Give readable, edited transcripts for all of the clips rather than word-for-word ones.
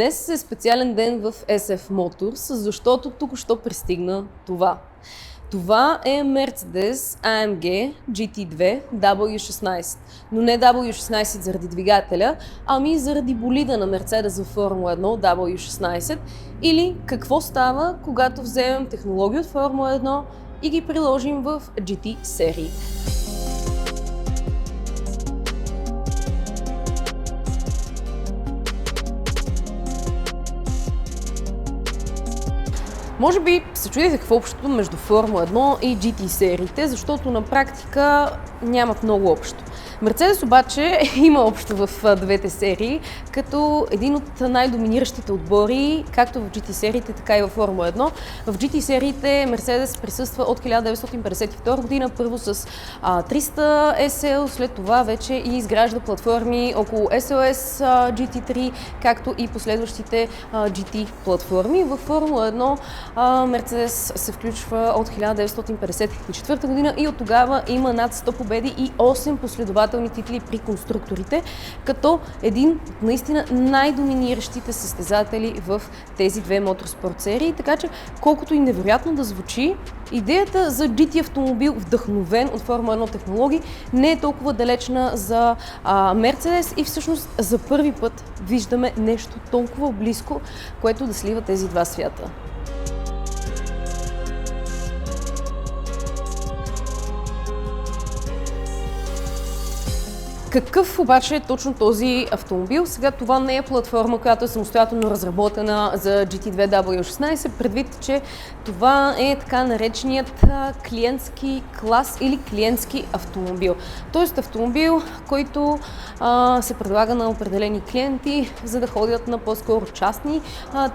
Днес е специален ден в SF Motors, защото току-що пристигна това. Това е Mercedes AMG GT2 W16, но не W16 заради двигателя, ами заради болида на Mercedes за Формула 1 W16, или какво става, когато вземем технологии от Формула 1 и ги приложим в GT серии. Може би се чудите какво общото между Формула 1 и GT сериите, защото на практика нямат много общо. Мерцедес обаче има общо в двете серии, като един от най-доминиращите отбори, както в GT сериите, така и във Формула 1. В GT сериите Мерцедес присъства от 1952 година, първо с 300 SL, след това вече и изгражда платформи около SLS GT3, както и последващите GT платформи. Във Формула 1 Мерцедес се включва от 1954 година и от тогава има над 100 победи и 8 последователни титли при конструкторите, като един от наистина най-доминиращите състезатели в тези две моторспорт серии. Така че, колкото и невероятно да звучи, идеята за GT автомобил, вдъхновен от Формула 1 технологии, не е толкова далечна за Мерцедес и всъщност за първи път виждаме нещо толкова близко, което да слива тези два свята. Какъв обаче е точно този автомобил? Сега това не е платформа, която е самостоятелно разработена за GT2 W16, предвид, че това е така нареченият клиентски клас или клиентски автомобил. Тоест автомобил, който се предлага на определени клиенти, за да ходят на по-скоро частни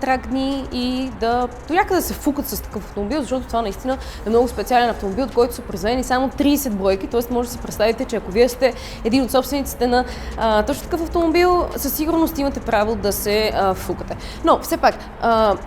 трак дни и да някъде се фукат с такъв автомобил, защото това наистина е много специален автомобил, от който са произведени само 30 бройки, т.е. може да си представите, че ако вие сте един от собствениците на точно такъв автомобил, със сигурност имате право да се фукате. Но все пак,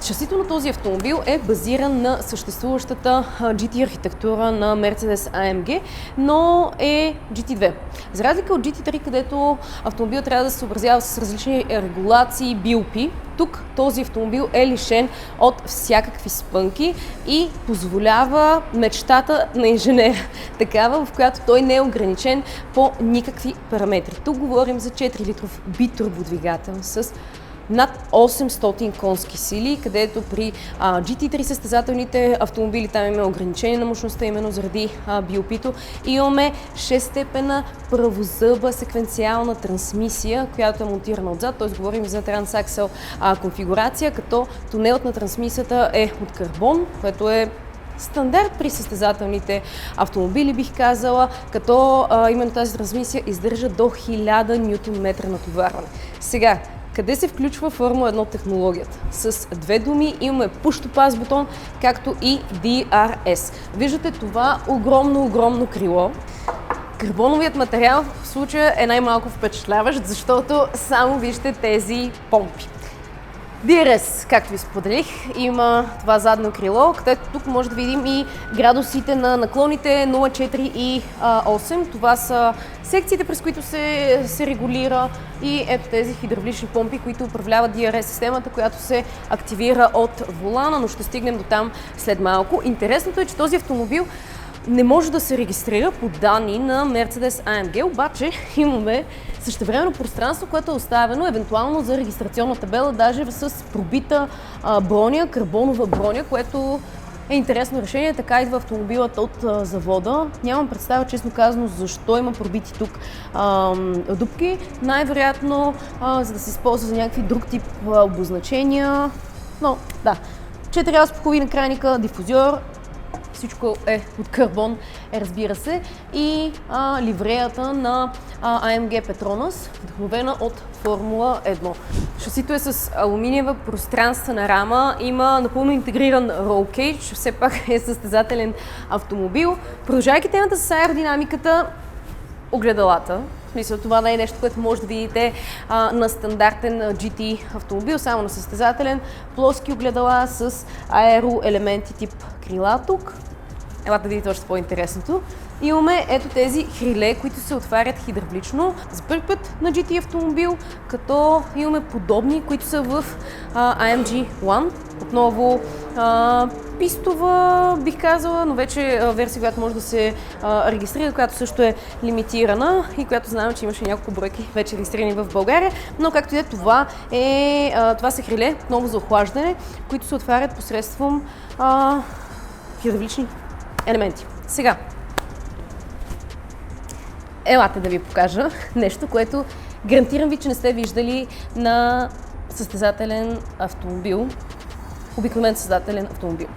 шасито на този автомобил е базиран на съществуващата GT архитектура на Mercedes AMG, но е GT2. За разлика от GT3, където автомобил трябва да се съобразява с различни регулации, BOP, тук този автомобил е лишен от всякакви спънки и позволява мечтата на инженера, такава, в която той не е ограничен по никакви параметри. Тук говорим за 4-литров битурбодвигател с над 800 конски сили, където при GT3 състезателните автомобили там има ограничение на мощността, именно заради BOP-то. Имаме 6-степенна правозъба секвенциална трансмисия, която е монтирана отзад, т.е. говорим за трансаксел конфигурация, като тунелът на трансмисията е от карбон, което е стандарт при състезателните автомобили, бих казала, като именно тази трансмисия издържа до 1000 Нм натоварване. Сега, къде се включва Формула 1 технологията? С две думи имаме push-to-pass бутон, както и DRS. Виждате това огромно крило. Карбоновият материал в случая е най-малко впечатляващ, защото само вижте тези помпи. DRS, както ви споделих, има това задно крило, където тук може да видим и градусите на наклоните 0,4 и 8. Това са секциите, през които се регулира, и ето тези хидравлични помпи, които управляват DRS системата, която се активира от волана, но ще стигнем до там след малко. Интересното е, че този автомобил не може да се регистрира по данни на Mercedes AMG, обаче имаме същевременно пространство, което е оставено евентуално за регистрационна табела, даже с пробита броня, карбонова броня, което е интересно решение. Така идва автомобилът от завода. Нямам представа, честно казано, защо има пробити тук дупки. Най-вероятно, за да се използва за някакви друг тип обозначения. Но да, 4 половина крайника, дифузьор. Всичко е от карбон, разбира се, и ливреята на AMG Petronas, вдъхновена от Формула 1. Шасито е с алуминиева пространствена рама, има напълно интегриран roll cage, все пак е състезателен автомобил. Продължавайки темата с аеродинамиката, огледалата. В смисъл, това не е нещо, което може да видите на стандартен GT автомобил, само на състезателен. Плоски огледала с аероелементи тип крила тук. елате да видите още по-интересното. Имаме ето тези хриле, които се отварят хидравлично за първи път на GT автомобил, като имаме подобни, които са в AMG One. Отново пистова, бих казала, но вече версия, която може да се регистрира, която също е лимитирана и която знаем, че имаше няколко бройки вече регистрирани в България. Но както и да, това са хриле, отново за охлаждане, които се отварят посредством хидравлични елементи. Сега, елате да ви покажа нещо, което гарантирам ви, че не сте виждали на състезателен автомобил, обикновен състезателен автомобил.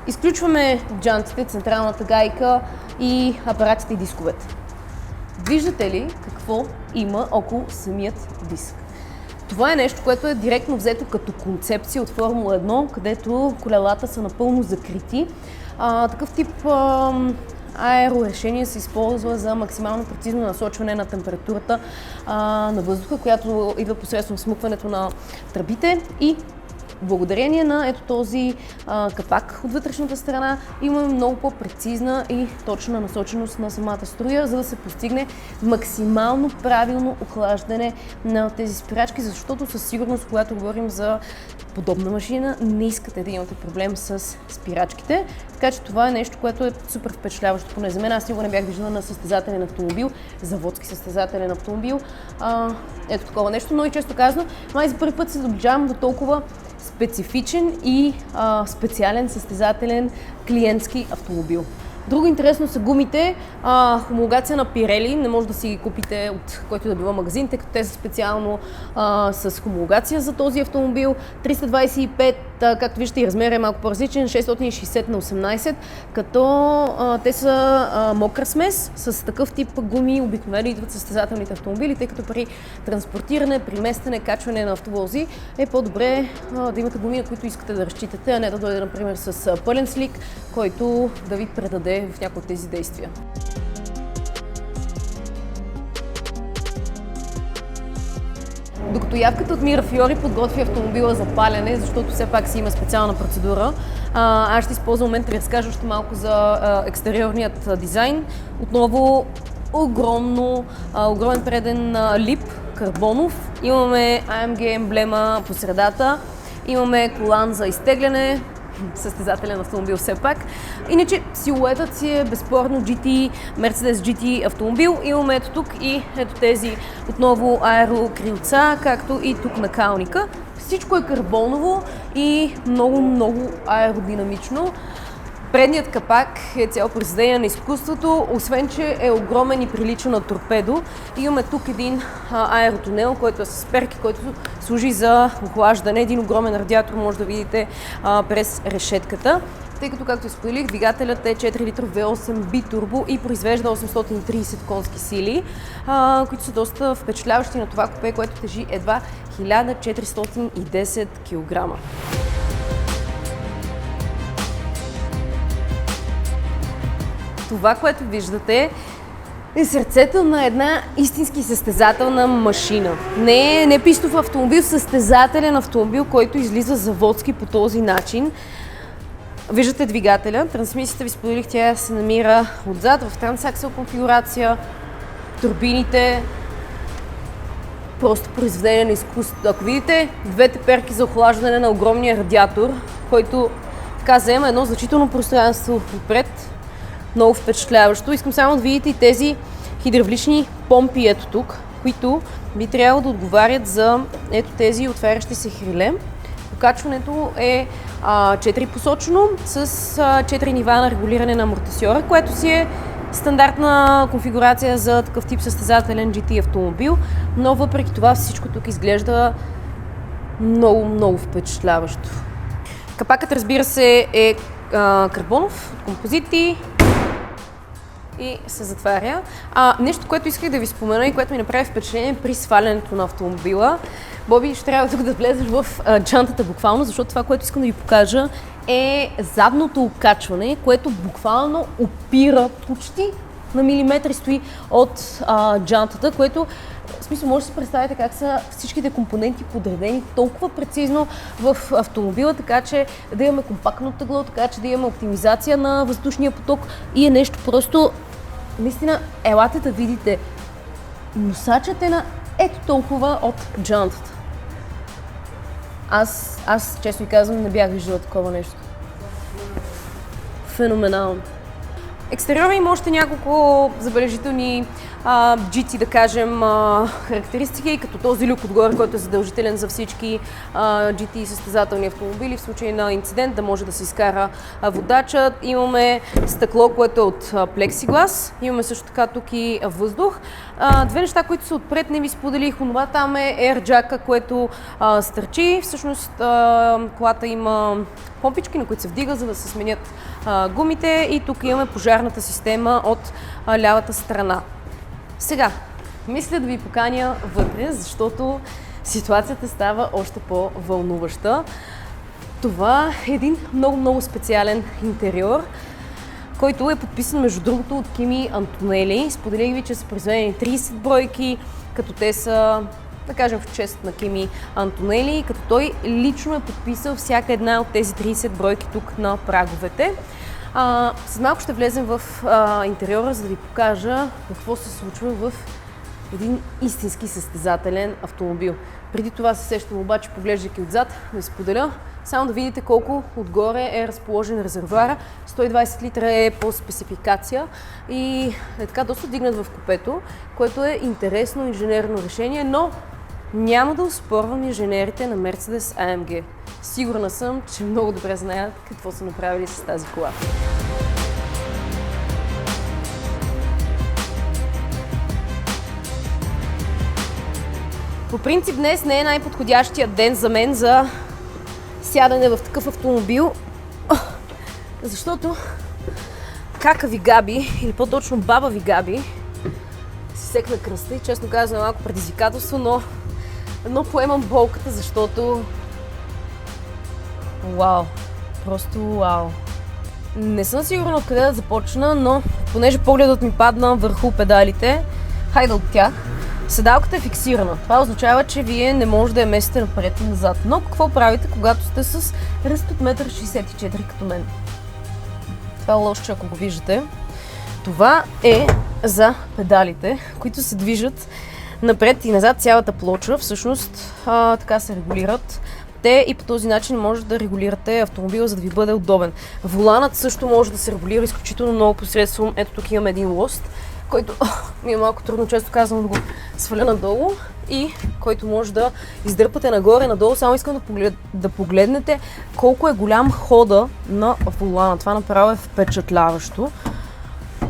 Изключваме джантите, централната гайка и апаратите и дисковете. Виждате ли какво има около самият диск? Това е нещо, което е директно взето като концепция от Формула 1, където колелата са напълно закрити. Такъв тип аерорешение се използва за максимално прецизно насочване на температурата на въздуха, която идва посредством смукването на тръбите и благодарение на ето този капак от вътрешната страна имаме много по-прецизна и точна насоченост на самата струя, за да се постигне максимално правилно охлаждане на тези спирачки, защото със сигурност, когато говорим за подобна машина, не искате да имате проблем с спирачките. Така че това е нещо, което е супер впечатляващо, поне за мен. Аз никога не бях виждала на състезателен автомобил, заводски състезателен автомобил. Ето такова нещо, но и често казано, май за първи път се доближавам до толкова специфичен и специален състезателен клиентски автомобил. Друго интересно са гумите. Хомологация на Pirelli. Не може да си ги купите от който да било магазин, тъй като те са специално с хомологация за този автомобил. 325, както виждате, и размерът е малко по-различен, 660 на 18, като те са мокра смес с такъв тип гуми. Обикновено идват състезателните автомобили, тъй като при транспортиране, при местене, качване на автовози е по-добре да имате гуми, на които искате да разчитате, а не да дойде, например, с пълен слик, който да ви предаде в някои от тези действия. Докато явката от Mirafiori подготви автомобила за палене, защото все пак си има специална процедура, аз ще използвам момент да ви разкажа още малко за екстериорният дизайн. Отново огромен преден лип, карбонов. Имаме AMG емблема по средата, имаме колан за изтегляне, състезателен автомобил все пак. Иначе силуетът си е безспорно GT, Mercedes GT автомобил. Имаме ето тук и ето тези отново аерокрилца, както и тук накалника. Всичко е карбоново и много аеродинамично. Предният капак е цяло произведение на изкуството, освен че е огромен и прилича на торпедо. Имаме тук един аеротунел, който е с перки, който служи за охлаждане. Един огромен радиатор може да видите през решетката. Тъй като, както споделих, двигателят е 4 литра V8 битурбо и произвежда 830 конски сили, които са доста впечатляващи на това купе, което тежи едва 1410 кг. Това, което виждате, е сърцето на една истински състезателна машина. Не пистов автомобил, състезателен автомобил, който излиза заводски по този начин. Виждате двигателя, трансмисията ви споделих, тя се намира отзад в трансаксел конфигурация, турбините, просто произведение на изкуството. Ако видите двете перки за охлаждане на огромния радиатор, който така заема едно значително пространство отпред, много впечатляващо. Искам само да видите и тези хидравлични помпи ето тук, които би трябвало да отговарят за ето тези отварящи се хриле. Покачването е 4-посочено с 4 нива на регулиране на амортисьора, което си е стандартна конфигурация за такъв тип състезателен GT автомобил, но въпреки това всичко тук изглежда много впечатляващо. Капакът, разбира се, е карбонов, композити и се затваря. Нещо, което исках да ви спомена и което ми направи впечатление при свалянето на автомобила. Боби, ще трябва тук да влезеш в джантата буквално, защото това, което искам да ви покажа, е задното окачване, което буквално опира почти на милиметри стои от джантата, което в смисъл може да си представите как са всичките компоненти подредени толкова прецизно в автомобила, така че да имаме компактно тегло, така че да имаме оптимизация на въздушния поток и е нещо просто, наистина, елате да видите. Носачът е на ето толкова от джантата. Аз честно ви казвам, не бях виждала такова нещо. Феноменално. Екстериора има още няколко забележителни GT, да кажем, характеристики, като този люк отгоре, който е задължителен за всички GT състезателни автомобили. В случай на инцидент да може да се изкара водачът. Имаме стъкло, което е от плексиглас. Имаме също така тук и въздух. Две неща, които са отпред, не ви споделих. Онова там е AirJack, което стърчи. Всъщност колата има помпички, на които се вдига, за да се сменят гумите, и тук имаме пожарната система от лявата страна. Сега, мисля да ви поканя вътре, защото ситуацията става още по-вълнуваща. Това е един много специален интериор, който е подписан между другото от Кими Антонели. Споделих ви, че са произведени 30 бройки, като те са, да кажем, в чест на Кими Антонели, като той лично е подписал всяка една от тези 30 бройки тук на праговете. След малко ще влезем в интериора, за да ви покажа какво се случва в един истински състезателен автомобил. Преди това се сещам обаче, поглеждайки отзад, да ви споделя, само да видите колко отгоре е разположен резервоара. 120 литра е по спецификация и е така доста дигнат в купето, което е интересно инженерно решение, но няма да оспорвам инженерите на Mercedes AMG. Сигурна съм, че много добре знаят какво са направили с тази кола. По принцип днес не е най-подходящия ден за мен за сядане в такъв автомобил, защото кака ви Габи, или по-точно баба ви Габи, си секна кръста и честно казвам малко предизвикателство, но поемам болката, защото вау, просто вау. Не съм сигурна откъде да започна, но понеже погледът ми падна върху педалите, хайде от тях, седалката е фиксирана. Това означава, че вие не можете да я месите напред и назад. Но какво правите, когато сте с ръст от 1,64 м като мен? Това е лошо, ако го виждате. Това е за педалите, които се движат напред и назад цялата плоча. Всъщност така се регулират те и по този начин може да регулирате автомобила, за да ви бъде удобен. Воланът също може да се регулира изключително много посредством. Ето тук имаме един лост, който ми е малко трудно, често казвам, да го сваля надолу и който може да издърпате нагоре, надолу. Само искам да погледнете колко е голям хода на волана. Това направо е впечатляващо.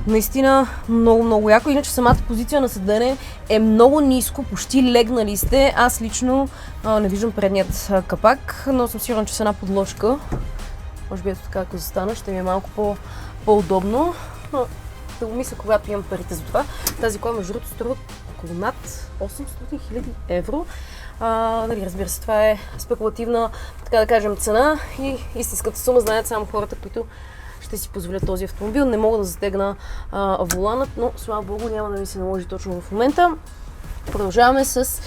Наистина много яко. Иначе самата позиция на седене е много ниско, почти легнали сте. Аз лично не виждам предният капак, но съм сигурна, че с една подложка, може би ето така, ако застана, ще ми е малко по-удобно. Но да го мисля, когато имам парите за това. Тази кола, между другото, струва около над 800 000 евро. Разбира се, това е спекулативна, така да кажем, цена и истинската сума знаят само хората, които ще си позволя този автомобил. Не мога да затегна воланът, но слава богу няма да ми се наложи точно в момента. Продължаваме с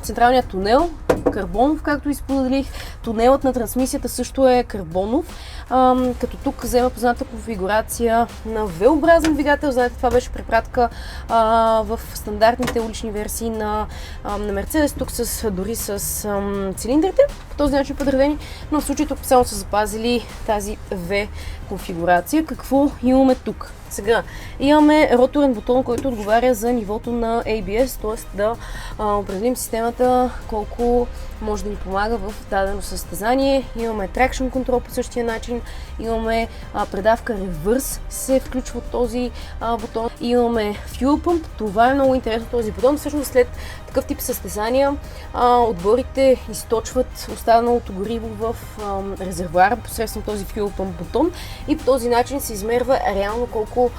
централния тунел, карбонов, както изподелих. Тунелът на трансмисията също е карбонов, като тук взема позната конфигурация на V-образен двигател. Знаете, това беше препратка в стандартните улични версии на Mercedes, тук дори с цилиндрите, по този начин подредени, но в случай тук само са запазили тази V конфигурация. Какво имаме тук? Сега имаме роторен бутон, който отговаря за нивото на ABS, т.е. да определим системата колко може да ни помага в дадено състезание. Имаме traction control по същия начин, имаме предавка reverse се включва от този бутон, имаме fuel pump. Това е много интересно, този бутон. Всъщност след такъв тип състезания отборите източват останалото гориво в резервоара посредством този fuel pump бутон и по този начин се измерва реално колко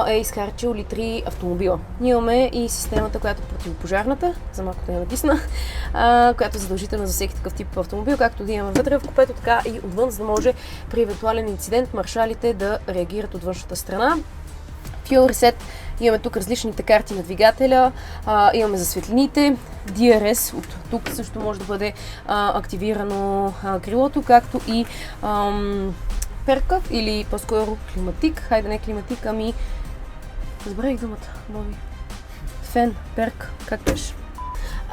е изхарчил литри автомобила. Имаме и системата, която е противопожарната, за малко да я натисна, която е задължителна за всеки такъв тип автомобил, както да имаме вътре в купето, така и отвън, за да може при евентуален инцидент маршалите да реагират от външната страна. Fuel Reset. Имаме тук различните карти на двигателя, имаме за светлините, DRS, от тук също може да бъде активирано крилото, както и перка или по-скоро климатик. Хайде не климатик, ами разбрах думата, Боби. Фен, перк, как беше?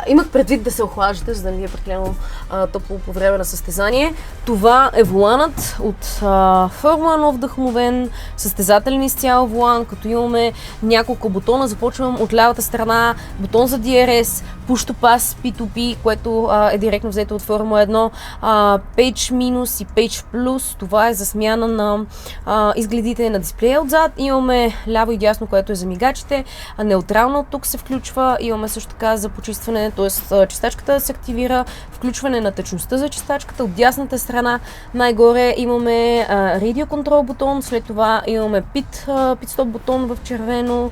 Имах предвид да се охлаждате, за да не ви е прекалено топло по време на състезание. Това е воланът от Формула 1, вдъхновен, състезателен изцяло волан, като имаме няколко бутона. Започвам от лявата страна, бутон за DRS, Push to Pass, P2P, което е директно взето от Формула 1, Page минус и Page плюс, това е за смяна на изгледите на дисплея отзад. Имаме ляво и дясно, което е за мигачите, неутрално от тук се включва, имаме също така за почистване, т.е. чистачката се активира, включване на течността за чистачката. От дясната страна най-горе имаме Radio Control бутон, след това имаме Pit Stop бутон в червено,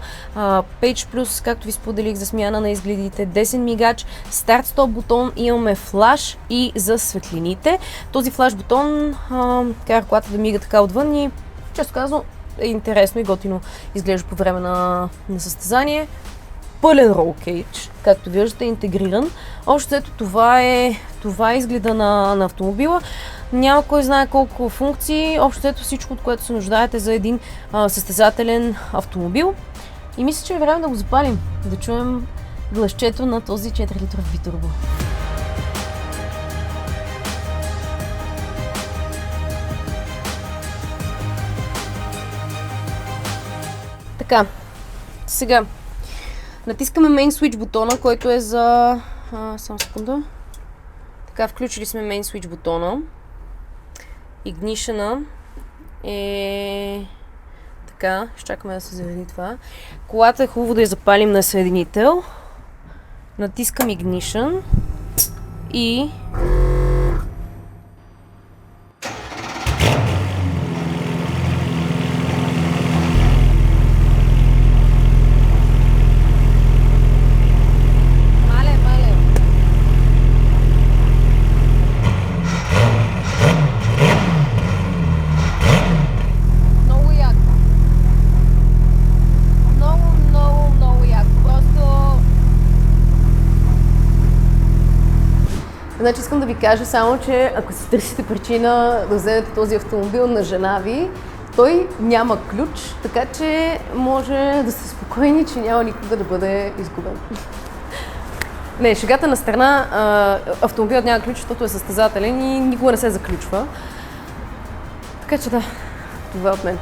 Page Plus, както ви споделих, за смяна на изгледите, десен мигач, Start Stop бутон, имаме флаш и за светлините. Този флаш бутон кара колата да мига така отвън и, често казано, е интересно и готино изглежда по време на състезание. Пълен рол кейдж, както виждате, интегриран. Общо ето това е изгледа на автомобила. Няма кой знае колко функции. Общо ето всичко, от което се нуждаете за един състезателен автомобил. И мисля, че е време да го запалим, да чуем гласчето на този 4-литров битурбо. Така, сега натискаме Main Switch бутона, който е за... само секунда. Така, включили сме Main Switch бутона. Ignition-а е... Така, ще чакаме да се зареди това. Колата е хубаво да я запалим на съединител. Натискам Ignition и... Значи искам да ви кажа само, че ако си търсите причина да вземете този автомобил на жена ви, той няма ключ, така че може да сте спокойни, че няма никога да бъде изгубен. Не, шегата на страна, автомобилът няма ключ, защото е състезателен и никога не се заключва. Така че да, това е от мен.